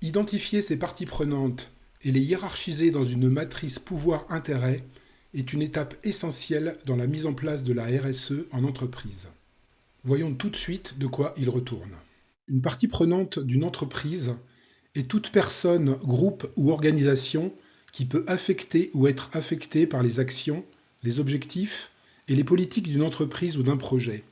Identifier ces parties prenantes et les hiérarchiser dans une matrice pouvoir-intérêt est une étape essentielle dans la mise en place de la RSE en entreprise. Voyons tout de suite de quoi il retourne. Une partie prenante d'une entreprise est toute personne, groupe ou organisation qui peut affecter ou être affectée par les actions, les objectifs et les politiques d'une entreprise ou d'un projet.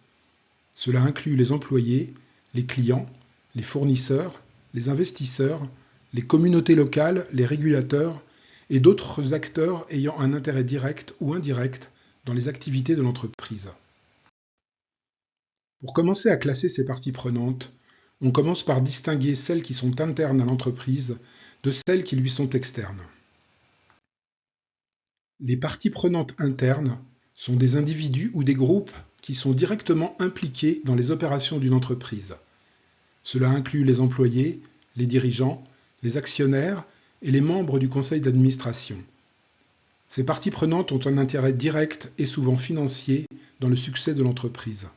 Cela inclut les employés, les clients, les fournisseurs, les investisseurs, les communautés locales, les régulateurs et d'autres acteurs ayant un intérêt direct ou indirect dans les activités de l'entreprise. Pour commencer à classer ces parties prenantes, on commence par distinguer celles qui sont internes à l'entreprise de celles qui lui sont externes. Les parties prenantes internes sont des individus ou des groupes qui sont directement impliqués dans les opérations d'une entreprise. Cela inclut les employés, les dirigeants, les actionnaires et les membres du conseil d'administration. Ces parties prenantes ont un intérêt direct et souvent financier dans le succès de l'entreprise.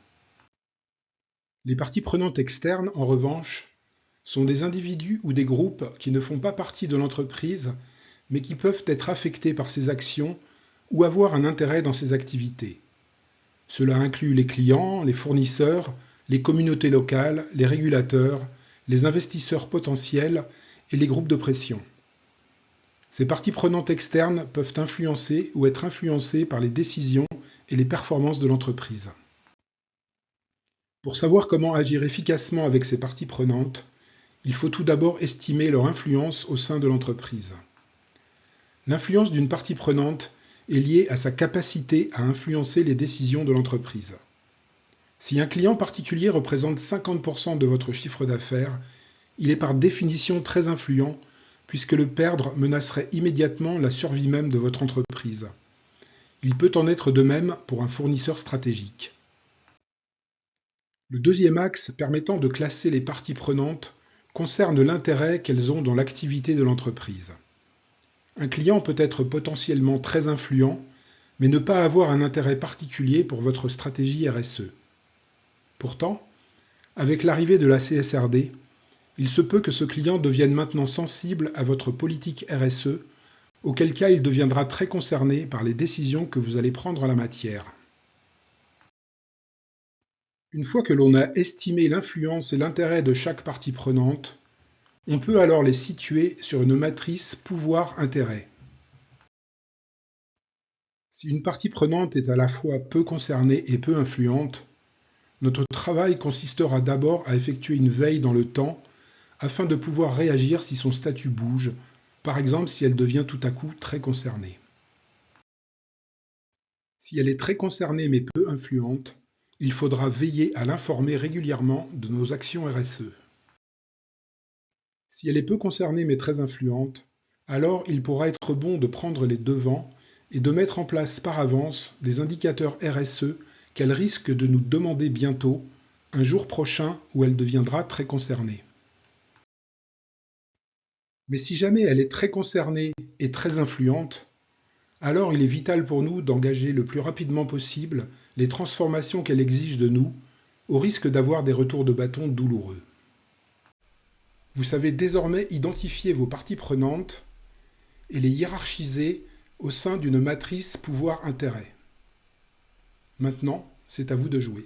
Les parties prenantes externes, en revanche, sont des individus ou des groupes qui ne font pas partie de l'entreprise, mais qui peuvent être affectés par ses actions ou avoir un intérêt dans ses activités. Cela inclut les clients, les fournisseurs, les communautés locales, les régulateurs, les investisseurs potentiels et les groupes de pression. Ces parties prenantes externes peuvent influencer ou être influencées par les décisions et les performances de l'entreprise. Pour savoir comment agir efficacement avec ces parties prenantes, il faut tout d'abord estimer leur influence au sein de l'entreprise. L'influence d'une partie prenante est liée à sa capacité à influencer les décisions de l'entreprise. Si un client particulier représente 50% de votre chiffre d'affaires, il est par définition très influent puisque le perdre menacerait immédiatement la survie même de votre entreprise. Il peut en être de même pour un fournisseur stratégique. Le deuxième axe permettant de classer les parties prenantes concerne l'intérêt qu'elles ont dans l'activité de l'entreprise. Un client peut être potentiellement très influent, mais ne pas avoir un intérêt particulier pour votre stratégie RSE. Pourtant, avec l'arrivée de la CSRD, il se peut que ce client devienne maintenant sensible à votre politique RSE, auquel cas il deviendra très concerné par les décisions que vous allez prendre en la matière. Une fois que l'on a estimé l'influence et l'intérêt de chaque partie prenante, on peut alors les situer sur une matrice pouvoir-intérêt. Si une partie prenante est à la fois peu concernée et peu influente, notre travail consistera d'abord à effectuer une veille dans le temps afin de pouvoir réagir si son statut bouge, par exemple si elle devient tout à coup très concernée. Si elle est très concernée mais peu influente, il faudra veiller à l'informer régulièrement de nos actions RSE. Si elle est peu concernée mais très influente, alors il pourra être bon de prendre les devants et de mettre en place par avance des indicateurs RSE qu'elle risque de nous demander bientôt, un jour prochain où elle deviendra très concernée. Mais si jamais elle est très concernée et très influente, alors il est vital pour nous d'engager le plus rapidement possible les transformations qu'elle exige de nous, au risque d'avoir des retours de bâton douloureux. Vous savez désormais identifier vos parties prenantes et les hiérarchiser au sein d'une matrice pouvoir-intérêt. Maintenant, c'est à vous de jouer.